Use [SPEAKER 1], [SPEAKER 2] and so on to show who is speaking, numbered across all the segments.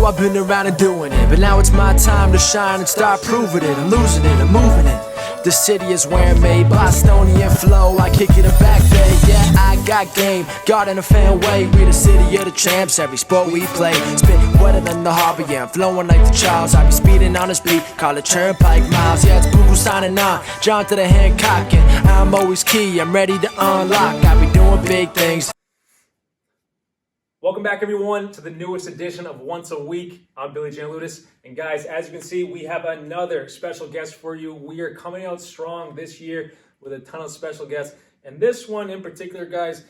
[SPEAKER 1] know I've been around and doing it, but now it's my time to shine and start proving it. I'm losing it, I'm moving it. The city is where I'm made, Bostonian flow, I kick it a back day. Yeah, I got game, God in a fan way. We the city of the champs, every sport we play. Spit wetter than the harbor, yeah, I'm flowing like the Charles. I be speeding on this beat, call it Turnpike Miles. Yeah, it's Google signing on, John to the Hancock, and I'm always key, I'm ready to unlock. I be doing big things.
[SPEAKER 2] Welcome back, everyone, to the newest edition of Once a Week. I'm Billy Jan Ludis, and guys, as you can see, we have another special guest for you. We are coming out strong this year with a ton of special guests, and this one in particular, guys,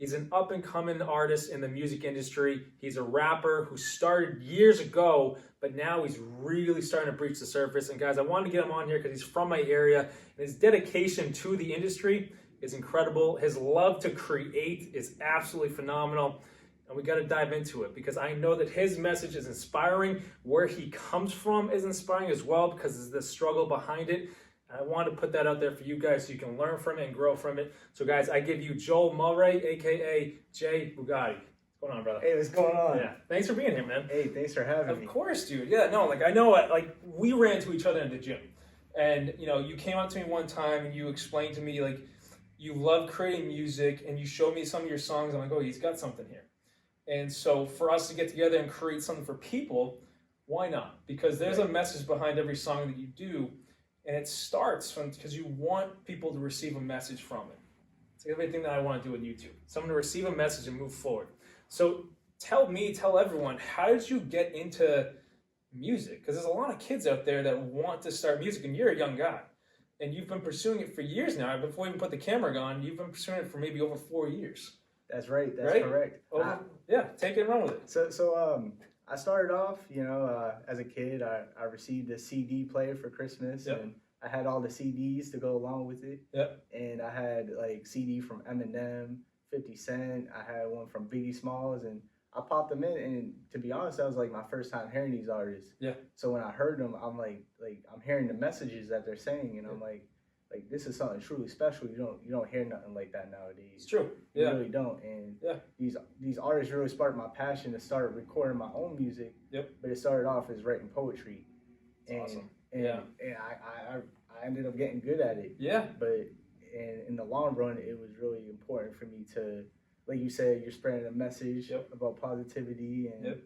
[SPEAKER 2] he's an up-and-coming artist in the music industry. He's a rapper who started years ago, but now he's really starting to breach the surface. And guys, I wanted to get him on here because he's from my area, and his dedication to the industry is incredible. His love to create is absolutely phenomenal. And we got to dive into it because I know that his message is inspiring. Where he comes from is inspiring as well because there's the struggle behind it. And I want to put that out there for you guys so you can learn from it and grow from it. So guys, I give you Joe Mulrey, aka JBugatti. What's going on, brother?
[SPEAKER 3] Hey, what's going on?
[SPEAKER 2] Yeah, thanks for being here, man.
[SPEAKER 3] Hey, thanks for having me.
[SPEAKER 2] Of course, dude. Yeah, no, like I know, like we ran into each other in the gym, and you know, you came up to me one time and you explained to me like you love creating music, and you showed me some of your songs. I'm like, oh, he's got something here. And so for us to get together and create something for people, why not? Because there's a message behind every song that you do, and it starts from because you want people to receive a message from it. It's everything that I want to do with YouTube. Someone to receive a message and move forward. So tell everyone, how did you get into music? Because there's a lot of kids out there that want to start music, and you're a young guy. And you've been pursuing it for years now. Before we even put the camera on, you've been pursuing it for maybe over 4 years.
[SPEAKER 3] That's right. That's correct.
[SPEAKER 2] Yeah, take it and run with it.
[SPEAKER 3] So I started off, as a kid, I received a CD player for Christmas, and I had all the CDs to go along with it.
[SPEAKER 2] Yep.
[SPEAKER 3] And I had like CD from Eminem, 50 Cent. I had one from Biggie Smalls, and I popped them in. And to be honest, that was like my first time hearing these artists.
[SPEAKER 2] Yeah.
[SPEAKER 3] So when I heard them, I'm like I'm hearing the messages that they're saying, and I'm like this is something truly special. You don't hear nothing like that nowadays.
[SPEAKER 2] It's true.
[SPEAKER 3] You really don't. And these artists really sparked my passion to start recording my own music.
[SPEAKER 2] Yep.
[SPEAKER 3] But it started off as writing poetry.
[SPEAKER 2] That's awesome.
[SPEAKER 3] And I ended up getting good at it.
[SPEAKER 2] Yeah.
[SPEAKER 3] But in the long run, it was really important for me to, like you said, you're spreading a message about positivity, and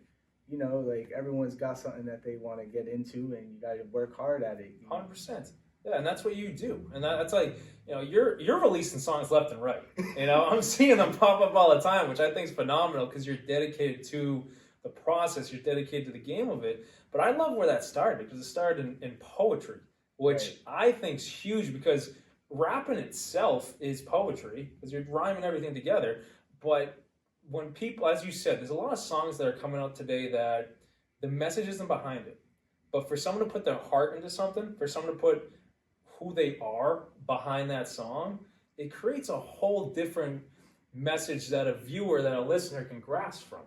[SPEAKER 3] like everyone's got something that they want to get into, and you got to work hard at it.
[SPEAKER 2] 100%. Yeah, and that's what you do. And that's like, you're releasing songs left and right. I'm seeing them pop up all the time, which I think is phenomenal because you're dedicated to the process, you're dedicated to the game of it. But I love where that started because it started in poetry, which I think is huge because rapping itself is poetry because you're rhyming everything together. But when people, as you said, there's a lot of songs that are coming out today that the message isn't behind it. But for someone to put their heart into something, for someone to put who they are behind that song, it creates a whole different message that a viewer, that a listener can grasp from.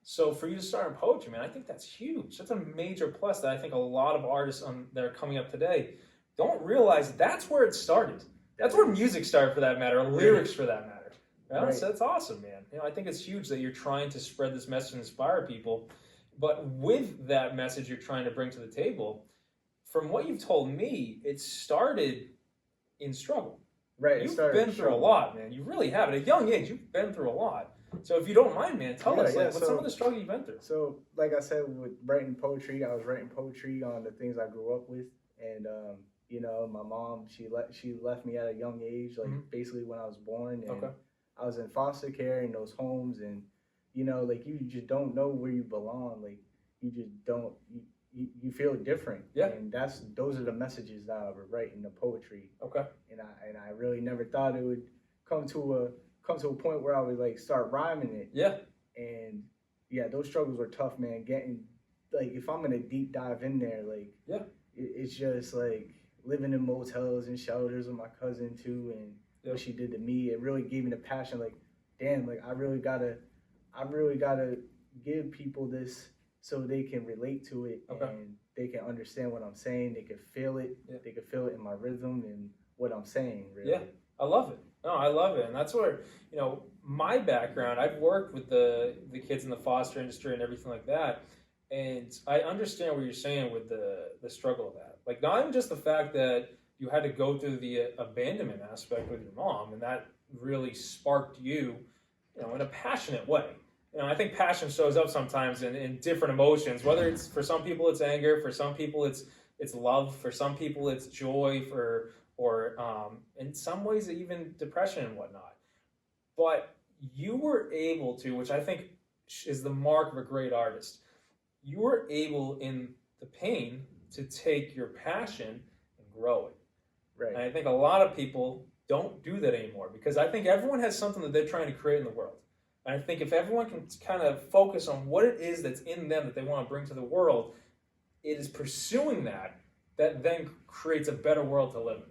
[SPEAKER 2] So for you to start in poetry, man, I think that's huge. That's a major plus that I think a lot of artists that are coming up today don't realize that's where it started. That's where music started, for that matter, or lyrics for that matter. Right? So that's awesome, man. I think it's huge that you're trying to spread this message and inspire people. But with that message you're trying to bring to the table, from what you've told me, it started in struggle.
[SPEAKER 3] Right.
[SPEAKER 2] You've been through a lot, man. You really have. At a young age, you've been through a lot. So if you don't mind, man, tell us, what's some of the struggle you've been through?
[SPEAKER 3] So, like I said, with writing poetry, I was writing poetry on the things I grew up with. And, my mom, she left me at a young age, like basically when I was born. And I was in foster care in those homes. And, like you just don't know where you belong. Like you just don't... You feel different, and those are the messages that I would write in the poetry.
[SPEAKER 2] Okay.
[SPEAKER 3] And I really never thought it would come to a point where I would like start rhyming it.
[SPEAKER 2] Yeah.
[SPEAKER 3] And those struggles were tough, man. Getting like if I'm gonna deep dive in there, like it's just like living in motels and shelters with my cousin too, and what she did to me. It really gave me the passion. Like, damn, like I really gotta give people this, so they can relate to it and they can understand what I'm saying. They can feel it. They can feel it in my rhythm and what I'm saying, really.
[SPEAKER 2] Yeah, I love it. No, I love it. And that's where, my background, I've worked with the kids in the foster industry and everything like that. And I understand what you're saying with the struggle of that. Like, not even just the fact that you had to go through the abandonment aspect with your mom, and that really sparked you, you know, in a passionate way. You know, I think passion shows up sometimes in different emotions. Whether it's, for some people it's anger, for some people it's love, for some people it's joy, or in some ways even depression and whatnot. But you were able to, which I think is the mark of a great artist, you were able in the pain to take your passion and grow it.
[SPEAKER 3] Right.
[SPEAKER 2] And I think a lot of people don't do that anymore, because I think everyone has something that they're trying to create in the world. And I think if everyone can kind of focus on what it is that's in them that they want to bring to the world, it is pursuing that then creates a better world to live in.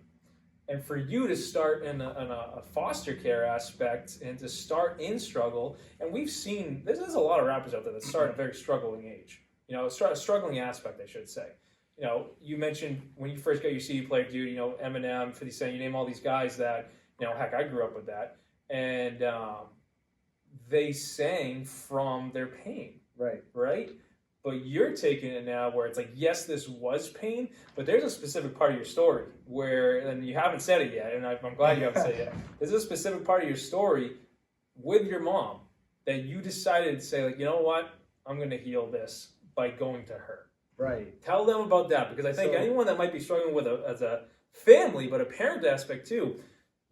[SPEAKER 2] And for you to start in a foster care aspect and to start in struggle, and we've seen, there's a lot of rappers out there that start at a very struggling age, you know, a struggling aspect, I should say. You know, you mentioned when you first got your CD player, dude, you know, Eminem, 50 Cent, you name all these guys that, you know, heck, I grew up with that. And they sang from their pain.
[SPEAKER 3] Right.
[SPEAKER 2] Right? But you're taking it now where it's like, yes, this was pain, but there's a specific part of your story where, and you haven't said it yet, and I'm glad you haven't said it yet. There's a specific part of your story with your mom that you decided to say, like, you know what? I'm going to heal this by going to her.
[SPEAKER 3] Right.
[SPEAKER 2] Tell them about that, because I think anyone that might be struggling with as a family, but a parent aspect too,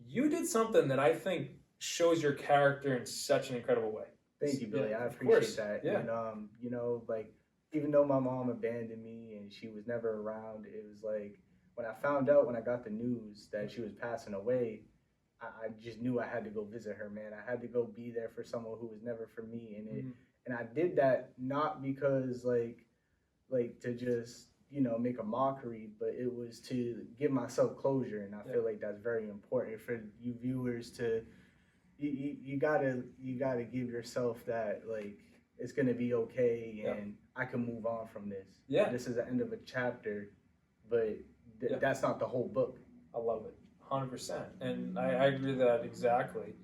[SPEAKER 2] you did something that I think shows your character in such an incredible way.
[SPEAKER 3] Thank you, Billy.
[SPEAKER 2] Yeah,
[SPEAKER 3] I appreciate that.
[SPEAKER 2] Yeah.
[SPEAKER 3] And you know, like, even though my mom abandoned me and she was never around, it was like when I found out, when I got the news that she was passing away, I just knew I had to go visit her, man. I had to go be there for someone who was never for me, and I did that not because like to just, you know, make a mockery, but it was to give myself closure, and I feel like that's very important for you viewers to. You gotta give yourself that, like, it's gonna be okay, and I can move on from this.
[SPEAKER 2] Yeah,
[SPEAKER 3] this is the end of a chapter, but that's not the whole book.
[SPEAKER 2] I love it, 100%, and I agree with that exactly.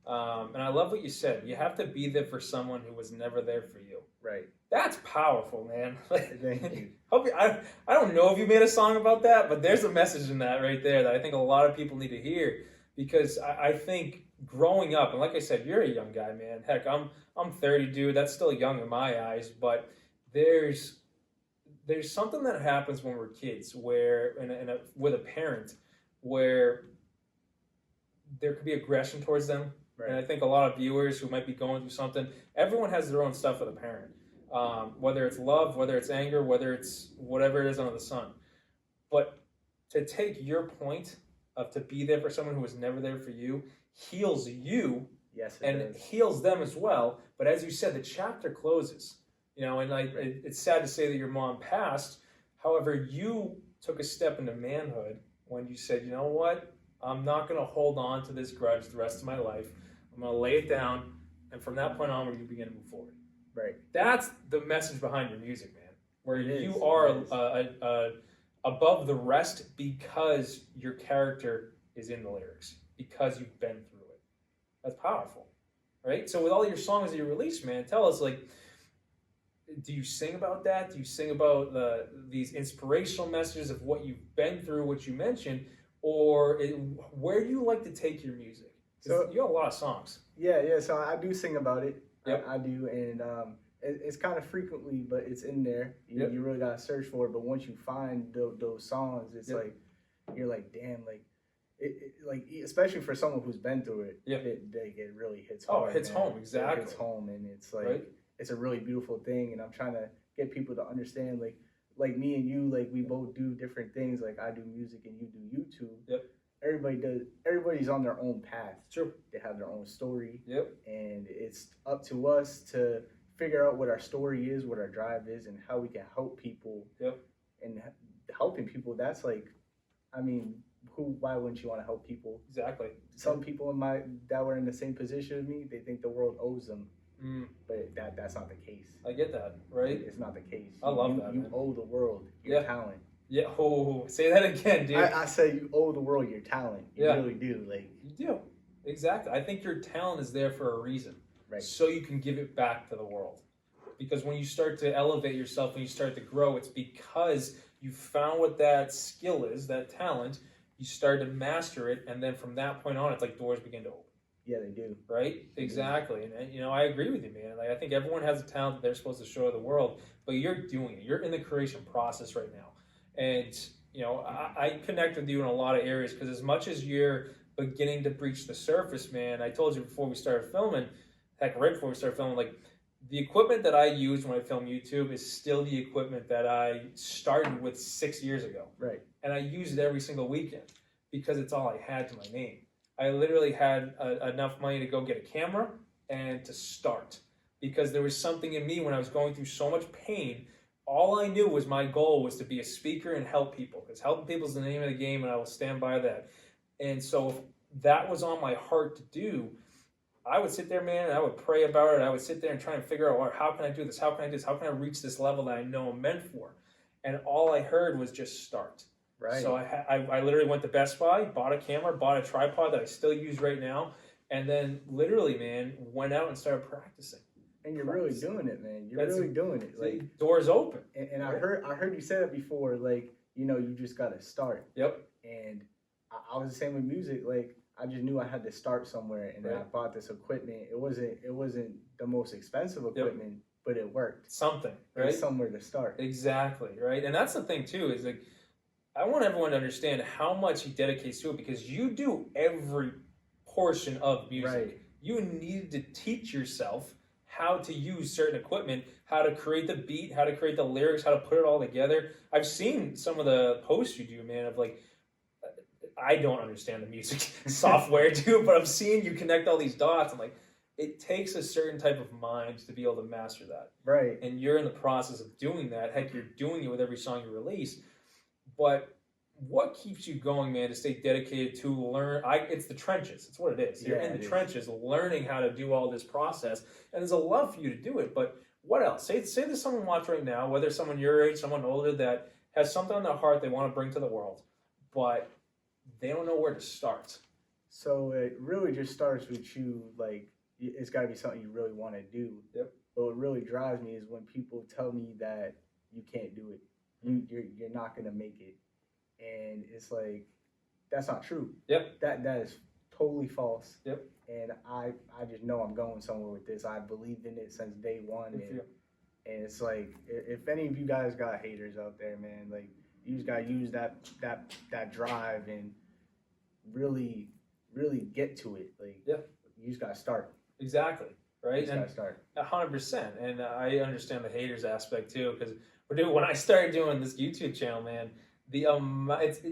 [SPEAKER 2] And I love what you said. You have to be there for someone who was never there for you.
[SPEAKER 3] Right.
[SPEAKER 2] That's powerful, man.
[SPEAKER 3] Thank you.
[SPEAKER 2] I don't know if you made a song about that, but there's a message in that right there that I think a lot of people need to hear, because I think growing up, and like I said, you're a young guy, man. Heck, I'm 30, dude. That's still young in my eyes, but there's something that happens when we're kids, where with a parent, where there could be aggression towards them. Right. And I think a lot of viewers who might be going through something, everyone has their own stuff with a parent, whether it's love, whether it's anger, whether it's whatever it is under the sun. But to take your point of to be there for someone who was never there for you heals you, and heals them as well. But as you said, the chapter closes, you know, and it's sad to say that your mom passed. However, you took a step into manhood when you said, you know what, I'm not going to hold on to this grudge the rest of my life. I'm going to lay it down, and from that point onward, you begin to move forward.
[SPEAKER 3] Right.
[SPEAKER 2] That's the message behind your music, man, where you are above the rest because your character is in the lyrics, because you've been through it. That's powerful, right? So with all your songs that you release, man, tell us, like, do you sing about that? Do you sing about these inspirational messages of what you've been through, what you mentioned, or where do you like to take your music? So you have a lot of songs. Yeah.
[SPEAKER 3] So I do sing about it.
[SPEAKER 2] Yep.
[SPEAKER 3] I do, and it's kind of frequently, but it's in there. You really gotta search for it. But once you find those songs, it's like you're like, damn, like. Like, especially for someone who's been through it, it really hits home.
[SPEAKER 2] Oh, it hits home, exactly.
[SPEAKER 3] It hits home, and it's like, it's a really beautiful thing, and I'm trying to get people to understand, like me and you, like, we both do different things. Like, I do music and you do YouTube.
[SPEAKER 2] Yep.
[SPEAKER 3] Everybody's on their own path.
[SPEAKER 2] True.
[SPEAKER 3] They have their own story.
[SPEAKER 2] Yep.
[SPEAKER 3] And it's up to us to figure out what our story is, what our drive is, and how we can help people.
[SPEAKER 2] Yep.
[SPEAKER 3] And helping people, that's like, I mean, why wouldn't you want to help people?
[SPEAKER 2] Exactly.
[SPEAKER 3] Some people that were in the same position as me, they think the world owes them. But that's not the case.
[SPEAKER 2] I get that, right?
[SPEAKER 3] It's not the case.
[SPEAKER 2] I love that.
[SPEAKER 3] You owe the world your talent.
[SPEAKER 2] Yeah. Oh, say that again, dude.
[SPEAKER 3] I say you owe the world your talent. You really do. Like,
[SPEAKER 2] you do. Exactly. I think your talent is there for a reason.
[SPEAKER 3] Right.
[SPEAKER 2] So you can give it back to the world. Because when you start to elevate yourself, when you start to grow, it's because you found what that skill is, that talent, you start to master it, and then from that point on, it's like doors begin to open.
[SPEAKER 3] Yeah, they do.
[SPEAKER 2] Right? Exactly. And, you know, I agree with you, man. Like, I think everyone has a talent that they're supposed to show the world, but you're doing it. You're in the creation process right now. And, you know, I connect with you in a lot of areas because as much as you're beginning to breach the surface, man, I told you before we started filming, heck, right before we started filming, like, the equipment that I use when I film YouTube is still the equipment that I started with 6 years ago.
[SPEAKER 3] Right.
[SPEAKER 2] And I use it every single weekend because it's all I had to my name. I literally had enough money to go get a camera and to start because there was something in me when I was going through so much pain. All I knew was my goal was to be a speaker and help people because helping people is the name of the game and I will stand by that. And so if that was on my heart to do, I would sit there, man, and I would pray about it. I would sit there and try and figure out, how can I do this? How can I do this? How can I reach this level that I know I'm meant for? And all I heard was just start.
[SPEAKER 3] Right.
[SPEAKER 2] So I literally went to Best Buy, bought a camera, bought a tripod that I still use right now, and then literally, man, went out and started practicing.
[SPEAKER 3] And you're really doing it, man. You're really doing it. Like,
[SPEAKER 2] doors open.
[SPEAKER 3] And I heard you say that before. Like, you know, you just gotta start.
[SPEAKER 2] Yep.
[SPEAKER 3] And I was the same with music. Like, I just knew I had to start somewhere, and then I bought this equipment. It wasn't the most expensive equipment, but it worked.
[SPEAKER 2] Something, right?
[SPEAKER 3] There's somewhere to start.
[SPEAKER 2] Exactly, right? And that's the thing too. Is like, I want everyone to understand how much he dedicates to it because you do every portion of music.
[SPEAKER 3] Right.
[SPEAKER 2] You need to teach yourself how to use certain equipment, how to create the beat, how to create the lyrics, how to put it all together. I've seen some of the posts you do, man, of like, I don't understand the music software too, but I'm seeing you connect all these dots. I'm like, it takes a certain type of mind to be able to master that.
[SPEAKER 3] Right.
[SPEAKER 2] And you're in the process of doing that. Heck, you're doing it with every song you release. But what keeps you going, man, to stay dedicated to learn? It's the trenches. It's what it is. You're in the trenches learning how to do all this process. And there's a love for you to do it. But what else? Say there's someone watching right now, whether someone your age, someone older, that has something on their heart they want to bring to the world, but they don't know where to start.
[SPEAKER 3] So it really just starts with you, like, it's got to be something you really want to do.
[SPEAKER 2] Yep.
[SPEAKER 3] But what really drives me is when people tell me that you can't do it. You're not going to make it. And it's like, that's not true.
[SPEAKER 2] Yep.
[SPEAKER 3] That is totally false.
[SPEAKER 2] Yep.
[SPEAKER 3] And I just know I'm going somewhere with this. I believed in it since day one. And it's like, if any of you guys got haters out there, man, like, you just got to use that drive and really get to it. Like, you just got to start.
[SPEAKER 2] Exactly. Right.
[SPEAKER 3] You just got to start.
[SPEAKER 2] 100%. And I understand the haters aspect too, because when I started doing this YouTube channel, man,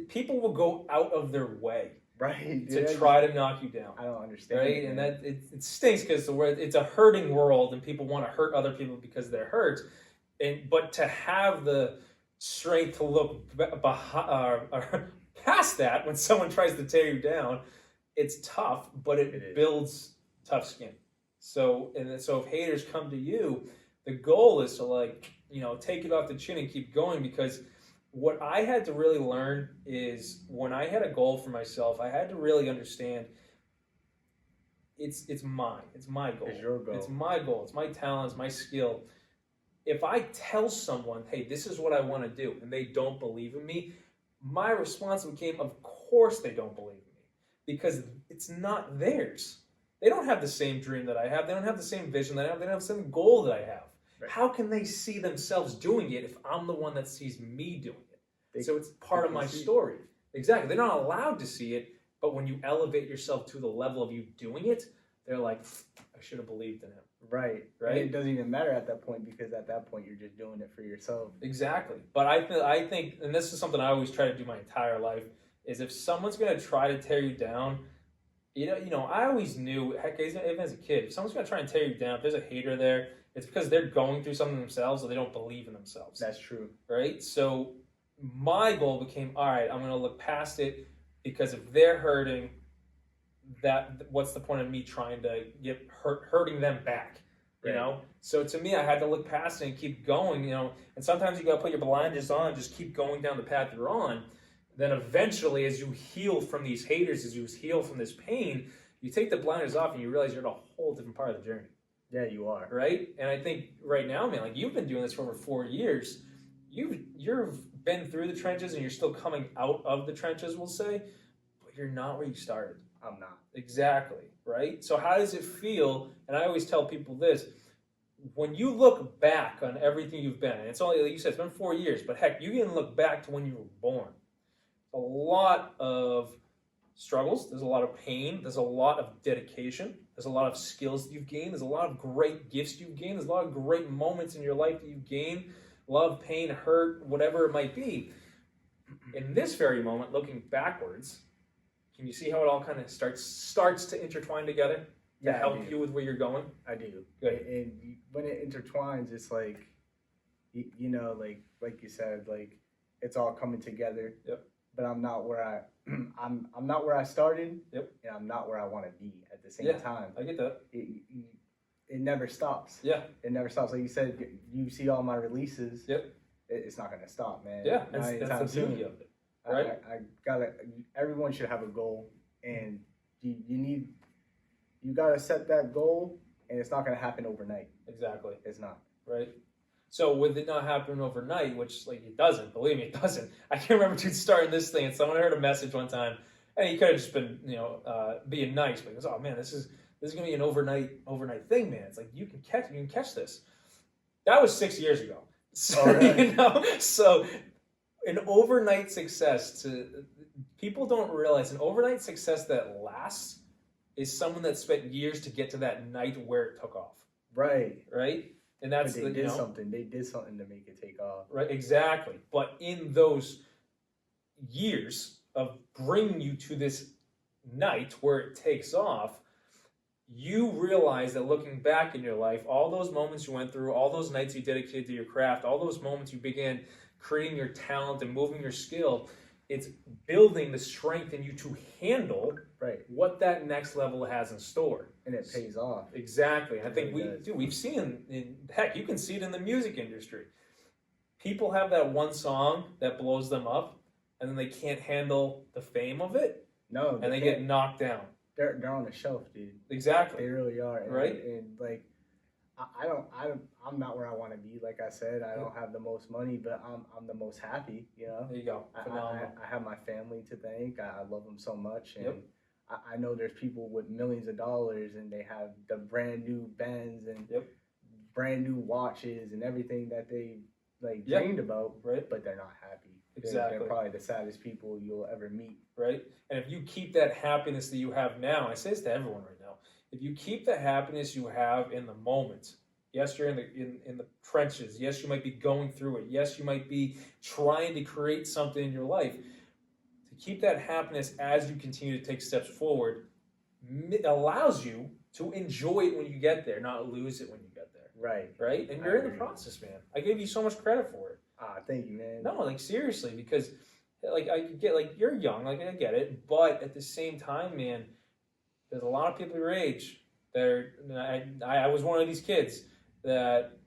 [SPEAKER 2] people will go out of their way,
[SPEAKER 3] right,
[SPEAKER 2] to try to knock you down.
[SPEAKER 3] I don't understand,
[SPEAKER 2] right? And that it stinks because it's a hurting world, and people want to hurt other people because they're hurt. But to have the strength to look past that when someone tries to tear you down, it's tough, but it builds tough skin. So if haters come to you, the goal is to, like, you know, take it off the chin and keep going, because what I had to really learn is when I had a goal for myself, I had to really understand it's mine. It's my goal.
[SPEAKER 3] It's your goal.
[SPEAKER 2] It's my goal. It's my talent. It's my skill. If I tell someone, hey, this is what I want to do, and they don't believe in me, my response became, of course they don't believe in me, because it's not theirs. They don't have the same dream that I have. They don't have the same vision that I have. They don't have the same goal that I have. Right. How can they see themselves doing it if I'm the one that sees me doing it? So it's part of my story. Exactly. They're not allowed to see it, but when you elevate yourself to the level of you doing it, they're like, I should have believed in him.
[SPEAKER 3] Right.
[SPEAKER 2] Right.
[SPEAKER 3] And it doesn't even matter at that point, because at that point you're just doing it for yourself.
[SPEAKER 2] Exactly. But I think, and this is something I always try to do my entire life, is if someone's going to try to tear you down, you know, I always knew, heck, even as a kid, if someone's going to try and tear you down, if there's a hater there, it's because they're going through something themselves or they don't believe in themselves.
[SPEAKER 3] That's true.
[SPEAKER 2] Right? So my goal became, all right, I'm going to look past it, because if they're hurting, what's the point of me trying to get hurting them back? You know? So to me, I had to look past it and keep going, you know, and sometimes you got to put your blinders on and just keep going down the path you're on. Then eventually, as you heal from these haters, as you heal from this pain, you take the blinders off and you realize you're in a whole different part of the journey.
[SPEAKER 3] Yeah, you are.
[SPEAKER 2] Right? And I think right now, man, like you've been doing this for over 4 years. You've been through the trenches and you're still coming out of the trenches, we'll say, but you're not where you started.
[SPEAKER 3] I'm not.
[SPEAKER 2] Exactly, right? So how does it feel? And I always tell people this, when you look back on everything you've been, and it's only, like you said, it's been 4 years, but heck, you can look back to when you were born. A lot of struggles, there's a lot of pain, there's a lot of dedication, there's a lot of skills that you've gained, there's a lot of great gifts you've gained, there's a lot of great moments in your life that you've gained, love, pain, hurt, whatever it might be. In this very moment, looking backwards, can you see how it all kind of starts to intertwine together to help you with where you're going?
[SPEAKER 3] I do.
[SPEAKER 2] Good.
[SPEAKER 3] And when it intertwines, it's like, you know, like you said, like it's all coming together.
[SPEAKER 2] Yep.
[SPEAKER 3] But I'm not where I'm not where I started.
[SPEAKER 2] Yep.
[SPEAKER 3] And I'm not where I want to be at the same time.
[SPEAKER 2] I get that.
[SPEAKER 3] It never stops.
[SPEAKER 2] Yeah.
[SPEAKER 3] It never stops. Like you said, you see all my releases.
[SPEAKER 2] Yep.
[SPEAKER 3] It's not gonna stop, man.
[SPEAKER 2] Yeah, that's the beauty of it. Right.
[SPEAKER 3] I gotta. Everyone should have a goal, and you gotta set that goal, and it's not gonna happen overnight.
[SPEAKER 2] Exactly.
[SPEAKER 3] It's not.
[SPEAKER 2] Right. So with it not happening overnight, which like it doesn't, believe me, it doesn't. I can't remember dude starting this thing, and someone heard a message one time, and he could have just been, being nice, but he goes, "Oh man, this is gonna be an overnight thing, man. It's like you can catch this." That was 6 years ago. So so an overnight success people don't realize an overnight success that lasts is someone that spent years to get to that night where it took off.
[SPEAKER 3] Right.
[SPEAKER 2] Right. And that's
[SPEAKER 3] They did something to make it take off.
[SPEAKER 2] Right, exactly. But in those years of bringing you to this night where it takes off, you realize that looking back in your life, all those moments you went through, all those nights you dedicated to your craft, all those moments you began creating your talent and moving your skill, it's building the strength in you to handle what that next level has in store.
[SPEAKER 3] And it pays off.
[SPEAKER 2] Exactly. And I think we've seen, heck, you can see it in the music industry. People have that one song that blows them up, and then they can't handle the fame of it.
[SPEAKER 3] No.
[SPEAKER 2] And they get knocked down.
[SPEAKER 3] They're on the shelf, dude.
[SPEAKER 2] Exactly.
[SPEAKER 3] They really are. And,
[SPEAKER 2] right.
[SPEAKER 3] And like, I'm not where I want to be. Like I said, I don't have the most money, but I'm the most happy. You know.
[SPEAKER 2] There you go.
[SPEAKER 3] I have my family to thank. I love them so much, and I know there's people with millions of dollars, and they have the brand new Benz and brand new watches and everything that they dreamed about.
[SPEAKER 2] Right.
[SPEAKER 3] But they're not happy.
[SPEAKER 2] Exactly.
[SPEAKER 3] They're probably the saddest people you'll ever meet.
[SPEAKER 2] Right. And if you keep that happiness that you have now, and I say this to everyone right now, if you keep the happiness you have in the moment, yes, you're in the trenches. Yes, you might be going through it. Yes, you might be trying to create something in your life. To keep that happiness as you continue to take steps forward, it allows you to enjoy it when you get there, not lose it when you get there.
[SPEAKER 3] Right.
[SPEAKER 2] Right? And you're in the process, man. I gave you so much credit for it.
[SPEAKER 3] Thank you, man.
[SPEAKER 2] No, like seriously, because like I get, like you're young, like I get it, but at the same time, man, there's a lot of people your age that I was one of these kids that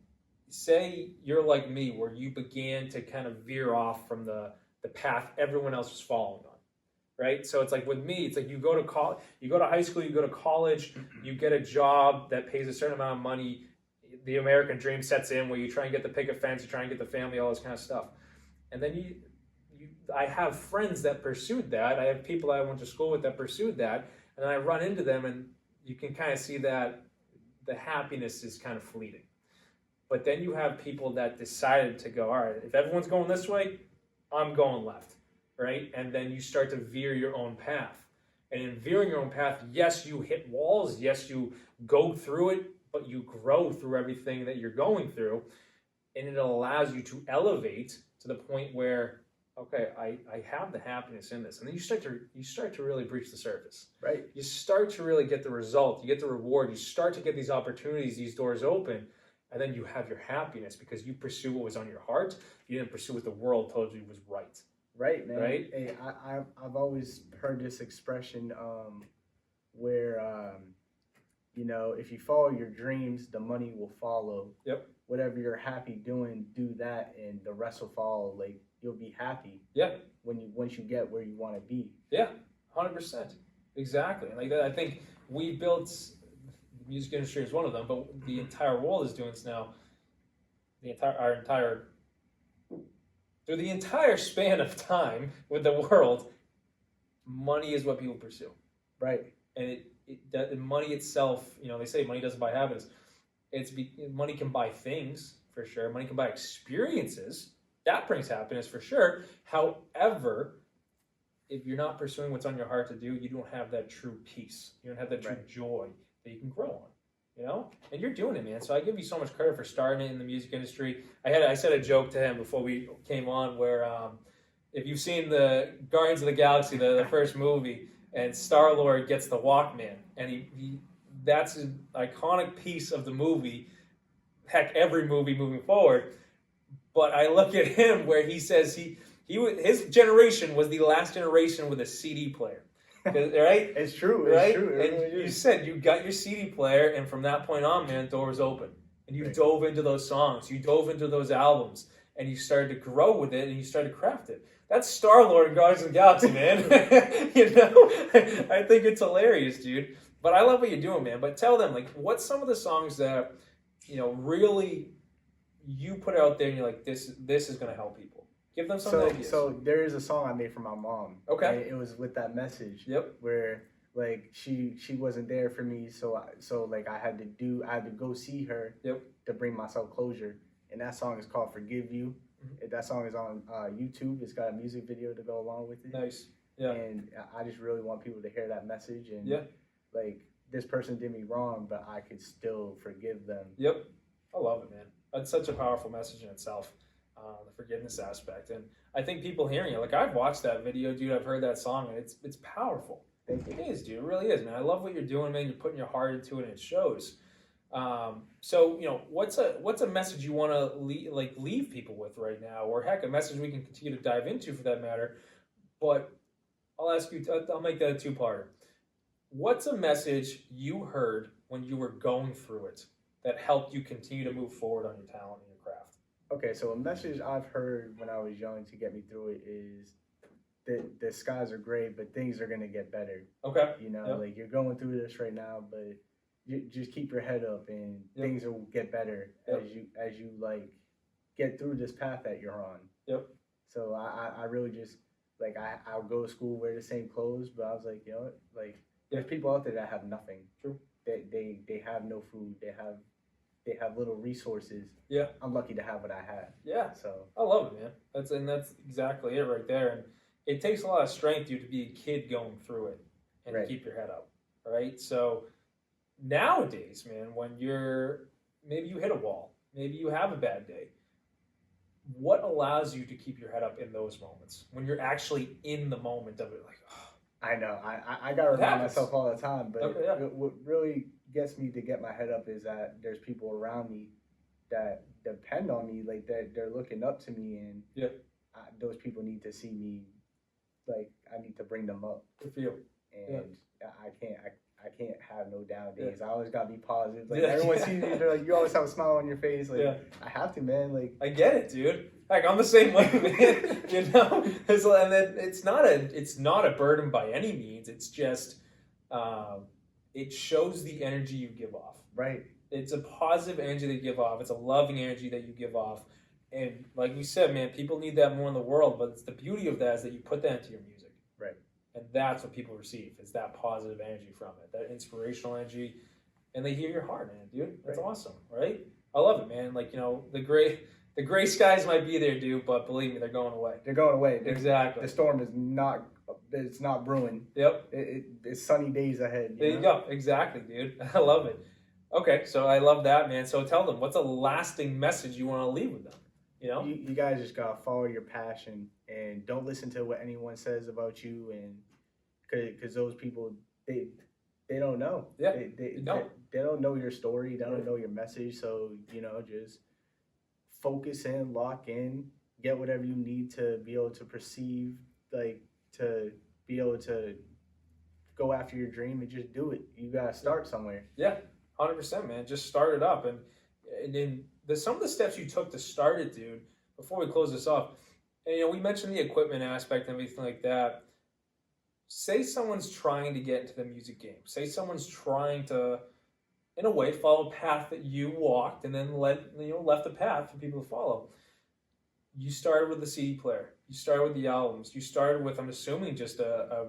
[SPEAKER 2] say you're like me, where you began to kind of veer off from the path everyone else was following on, right? So it's like with me, it's like you go to high school, you go to college, you get a job that pays a certain amount of money. The American dream sets in where you try and get the picket fence, you try and get the family, all this kind of stuff. And then I have friends that pursued that. I have people I went to school with that pursued that. And then I run into them and you can kind of see that the happiness is kind of fleeting. But then you have people that decided to go, all right, if everyone's going this way, I'm going left, right? And then you start to veer your own path. And in veering your own path, yes, you hit walls, yes, you go through it, but you grow through everything that you're going through, and it allows you to elevate to the point where, okay, I have the happiness in this, and then you start to really breach the surface.
[SPEAKER 3] Right. You
[SPEAKER 2] start to really get the result, you get the reward, you start to get these opportunities, these doors open, and then you have your happiness because you pursue what was on your heart. You didn't pursue what the world told you was right.
[SPEAKER 3] Right, man.
[SPEAKER 2] Right.
[SPEAKER 3] Hey, I've always heard this expression where. If you follow your dreams, the money will follow.
[SPEAKER 2] Yep.
[SPEAKER 3] Whatever you're happy doing, do that, and the rest will follow. Like, you'll be happy.
[SPEAKER 2] Yeah.
[SPEAKER 3] Once you get where you want to be.
[SPEAKER 2] Yeah, 100%. Exactly. Like that, I think we built the music industry is one of them, but the entire world is doing this now. Through the entire span of time with the world, money is what people pursue.
[SPEAKER 3] Right.
[SPEAKER 2] And the money itself, they say money doesn't buy happiness. Money can buy things, for sure. Money can buy experiences. That brings happiness, for sure. However, if you're not pursuing what's on your heart to do, you don't have that true peace. You don't have that true joy that you can grow on. And you're doing it, man. So I give you so much credit for starting it in the music industry. I said a joke to him before we came on where if you've seen the Guardians of the Galaxy, the first movie, and Star-Lord gets the Walkman, and that's an iconic piece of the movie. Heck, every movie moving forward. But I look at him where he says his generation was the last generation with a CD player. Right?
[SPEAKER 3] It's true.
[SPEAKER 2] Right?
[SPEAKER 3] It's true. It
[SPEAKER 2] And
[SPEAKER 3] really
[SPEAKER 2] you
[SPEAKER 3] is.
[SPEAKER 2] said you got your CD player, and from that point on, man, doors open. And you dove into those songs. You dove into those albums. And you started to grow with it, and you started to craft it. That's Star-Lord in Guardians of the Galaxy, man. I think it's hilarious, dude. But I love what you're doing, man. But tell them, what's some of the songs that, really you put out there and you're like, this is going to help people. Give them some ideas.
[SPEAKER 3] So there is a song I made for my mom.
[SPEAKER 2] Okay.
[SPEAKER 3] And it was with that message.
[SPEAKER 2] Yep.
[SPEAKER 3] Where she wasn't there for me, so I had to go see her.
[SPEAKER 2] Yep.
[SPEAKER 3] To bring myself closure. And that song is called "Forgive You." Mm-hmm. That song is on YouTube. It's got a music video to go along with it.
[SPEAKER 2] Nice. Yeah.
[SPEAKER 3] And I just really want people to hear that message. And this person did me wrong, but I could still forgive them.
[SPEAKER 2] Yep. I love it, man. That's such a powerful message in itself. The forgiveness aspect. And I think people hearing it, I've watched that video, dude. I've heard that song, and it's powerful.
[SPEAKER 3] Thank you.
[SPEAKER 2] It is, dude. It really is, man. I love what you're doing, man. You're putting your heart into it, and it shows. So what's a message you want to leave people with right now, or heck, a message we can continue to dive into for that matter. But I'll ask you. I'll make that a two-parter. What's a message you heard when you were going through it that helped you continue to move forward on your talent and your craft?
[SPEAKER 3] Okay, so a message I've heard when I was young to get me through it is that the skies are gray, but things are gonna get better.
[SPEAKER 2] Okay.
[SPEAKER 3] You're going through this right now, but you just keep your head up, and things will get better as you get through this path that you're on. Yep. So I really just I'll go to school, wear the same clothes, but I was like, there's people out there that have nothing. True. They have no food. They have little resources. Yeah. I'm lucky to have what I have. Yeah. So
[SPEAKER 2] I love it, man. That's exactly it right there. And it takes a lot of strength, dude, to be a kid going through it and to keep your head up. Right. So nowadays, man, when maybe you hit a wall, maybe you have a bad day, what allows you to keep your head up in those moments when you're actually in the moment of it?
[SPEAKER 3] I know. I got to remind myself all the time, but what really gets me to get my head up is that there's people around me that depend on me, they're looking up to me, and those people need to see me, I need to bring them up.
[SPEAKER 2] Good for you.
[SPEAKER 3] And I can't have no down days. I always gotta be positive. Everyone sees me, they're like, you always have a smile on your face. I have to, man. I
[SPEAKER 2] get it, dude. I'm the same way, man. And then it's not a burden by any means. It's just it shows the energy you give off. Right. It's a positive energy that you give off. It's a loving energy that you give off. And like we said, man, people need that more in the world. But it's the beauty of that is that you put that into your music. Right. And that's what people receive, is that positive energy from it, that inspirational energy. And they hear your heart, man, dude. That's awesome, right? I love it, man. The gray skies might be there, dude, but believe me, they're going away.
[SPEAKER 3] They're going away.
[SPEAKER 2] Exactly.
[SPEAKER 3] The storm is not brewing. Yep. It's sunny days ahead.
[SPEAKER 2] There you go. Exactly, dude. I love it. Okay, so I love that, man. So tell them, what's a lasting message you want to leave with them?
[SPEAKER 3] You guys just gotta follow your passion and don't listen to what anyone says about you, and because those people they don't know. Yeah. They don't know your story. They don't know your message. So just focus in, lock in, get whatever you need to be able to perceive, to be able to go after your dream, and just do it. You gotta start somewhere.
[SPEAKER 2] Yeah, 100%, man. Just start it up, and then some of the steps you took to start it, dude. Before we close this off, and we mentioned the equipment aspect and everything like that. Say someone's trying to get into the music game. Say someone's trying to in a way, follow a path that you walked, and then left a path for people to follow. You started with the CD player. You started with the albums. You started with, I'm assuming, just a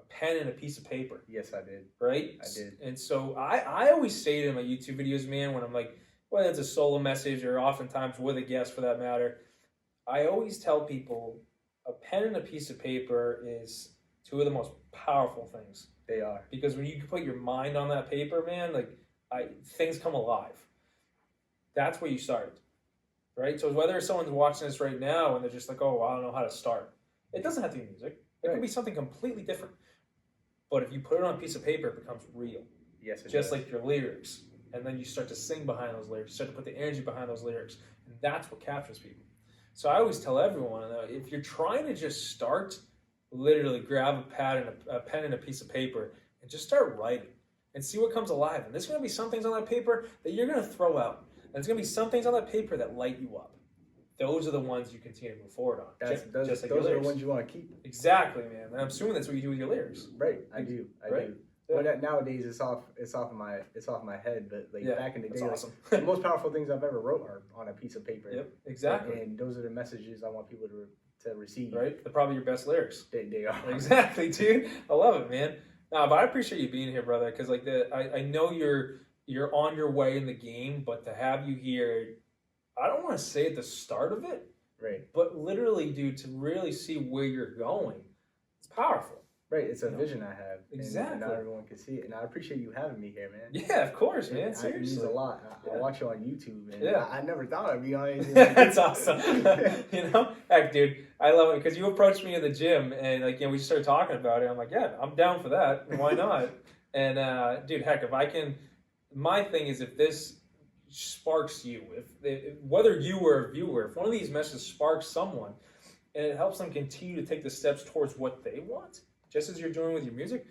[SPEAKER 2] pen and a piece of paper.
[SPEAKER 3] Yes, I did.
[SPEAKER 2] Right?
[SPEAKER 3] I did.
[SPEAKER 2] And so I always say in my YouTube videos, man, when I'm like, whether it's a solo message or oftentimes with a guest for that matter, I always tell people a pen and a piece of paper is two of the most powerful things.
[SPEAKER 3] They are.
[SPEAKER 2] Because when you put your mind on that paper, man, things come alive. That's where you started. Right? So whether someone's watching this right now and they're just like, oh, I don't know how to start. It doesn't have to be music. It could be something completely different. But if you put it on a piece of paper, it becomes real.
[SPEAKER 3] Yes, it
[SPEAKER 2] just
[SPEAKER 3] does.
[SPEAKER 2] Like your lyrics. And then you start to sing behind those lyrics. You start to put the energy behind those lyrics. And that's what captures people. So I always tell everyone, if you're trying to just start, literally grab a pen and a piece of paper and just start writing and see what comes alive. And there's going to be some things on that paper that you're going to throw out. And there's going to be some things on that paper that light you up. Those are the ones you continue to move forward on.
[SPEAKER 3] Those are the ones you want to keep.
[SPEAKER 2] Exactly, man. And I'm assuming that's what you do with your lyrics.
[SPEAKER 3] Right, I do. Yeah. Well, nowadays it's off my head, but back in the day,
[SPEAKER 2] awesome.
[SPEAKER 3] The most powerful things I've ever wrote are on a piece of paper.
[SPEAKER 2] Yep, exactly.
[SPEAKER 3] And those are the messages I want people to receive.
[SPEAKER 2] Right, they're probably your best lyrics.
[SPEAKER 3] They are.
[SPEAKER 2] Exactly, dude. I love it, man. But I appreciate you being here, brother, because I know you're on your way in the game, but to have you here, I don't want to say at the start of it,
[SPEAKER 3] right? But
[SPEAKER 2] literally, dude, to really see where you're going, it's powerful.
[SPEAKER 3] Right, it's a vision I have.
[SPEAKER 2] Exactly.
[SPEAKER 3] And not everyone can see it. And I appreciate you having me here, man.
[SPEAKER 2] Yeah, of course, man. Seriously.
[SPEAKER 3] It means a lot. I watch you on YouTube, and I never thought I'd be on anything.
[SPEAKER 2] That's awesome. Heck, dude, I love it because you approached me in the gym, and we started talking about it. I'm like, yeah, I'm down for that. Why not? And dude, heck, if I can, my thing is if this sparks you, if whether you or a viewer, if one of these messages sparks someone, and it helps them continue to take the steps towards what they want. Just as you're doing with your music,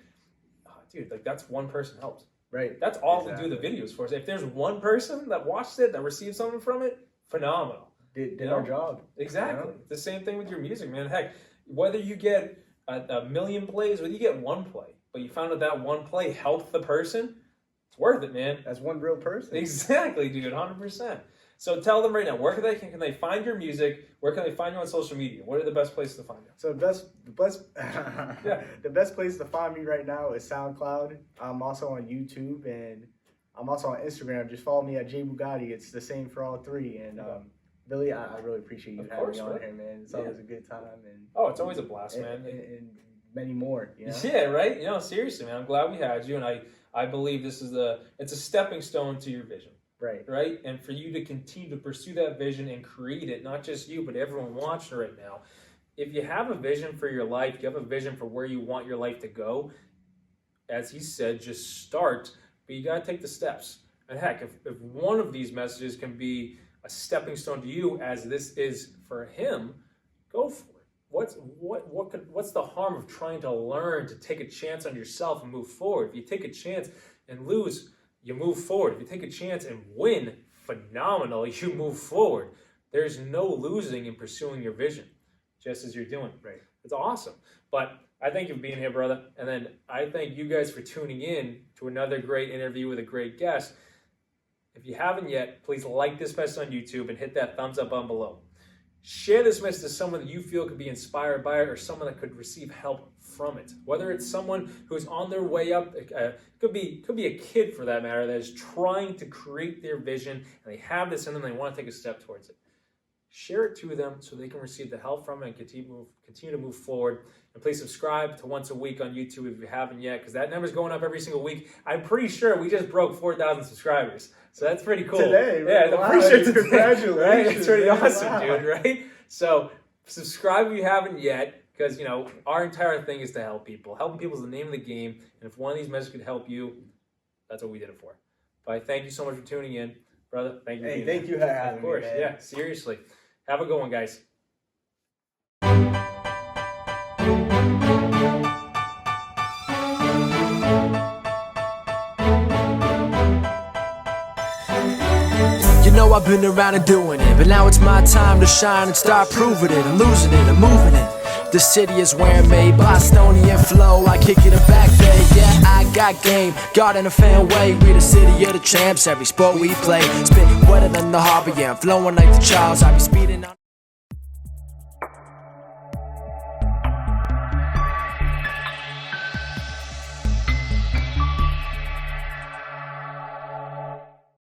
[SPEAKER 2] dude, that's one person helped.
[SPEAKER 3] Right.
[SPEAKER 2] That's all we do the videos for. So if there's one person that watched it, that received something from it, phenomenal.
[SPEAKER 3] Did our job.
[SPEAKER 2] Exactly. The same thing with your music, man. Heck, whether you get a million plays or you get one play, but you found out that one play helped the person, it's worth it, man.
[SPEAKER 3] That's one real person.
[SPEAKER 2] Exactly, dude, 100%. So tell them right now, where can they find your music? Where can they find you on social media? What are the best places to find you?
[SPEAKER 3] So the best place to find me right now is SoundCloud. I'm also on YouTube and I'm also on Instagram. Just follow me at JBugatti. It's the same for all three. And Billy, I really appreciate you having me on here, man. It's always a good time. And
[SPEAKER 2] it's always a blast, man.
[SPEAKER 3] And many more. You know?
[SPEAKER 2] Yeah, right? Seriously, man. I'm glad we had you, and I believe this is it's a stepping stone to your vision. Right? And for you to continue to pursue that vision and create it, not just you, but everyone watching right now. If you have a vision for your life, you have a vision for where you want your life to go, as he said, just start, but you got to take the steps. And heck, if one of these messages can be a stepping stone to you, as this is for him, go for it. What's the harm of trying to learn to take a chance on yourself and move forward? If you take a chance and lose, you move forward. If you take a chance and win, phenomenal, you move forward. There's no losing in pursuing your vision, just as you're doing.
[SPEAKER 3] Right.
[SPEAKER 2] It's awesome. But I thank you for being here, brother. And then I thank you guys for tuning in to another great interview with a great guest. If you haven't yet, please like this message on YouTube and hit that thumbs up button below. Share this message to someone that you feel could be inspired by it or someone that could receive help from it. Whether it's someone who's on their way up, could be a kid for that matter that is trying to create their vision and they have this in them and they want to take a step towards it. Share it to them so they can receive the help from it and continue to move forward. And please subscribe to Once a Week on YouTube if you haven't yet, because that number's going up every single week. I'm pretty sure we just broke 4,000 subscribers. So that's pretty cool.
[SPEAKER 3] Today,
[SPEAKER 2] yeah, I'm pretty sure today.
[SPEAKER 3] Congratulations.
[SPEAKER 2] Right? It's pretty awesome, dude, right? So subscribe if you haven't yet, because our entire thing is to help people. Helping people is the name of the game, and if one of these messages could help you, that's what we did it for. But thank you so much for tuning in, brother. Thank you.
[SPEAKER 3] Hey, thank you for having me. Of
[SPEAKER 2] course,
[SPEAKER 3] man.
[SPEAKER 2] Yeah, seriously. Have a good one, guys.
[SPEAKER 1] I've been around and doing it, but now it's my time to shine and start proving it. I'm losing it, I'm moving it. The city is where I'm made. Bostonian flow, I kick it a back bay. Yeah, I got game, got in a fan way. We the city of the champs, every sport we play. Spit wetter than the harbor, yeah, I'm flowing like the Charles. I be speeding on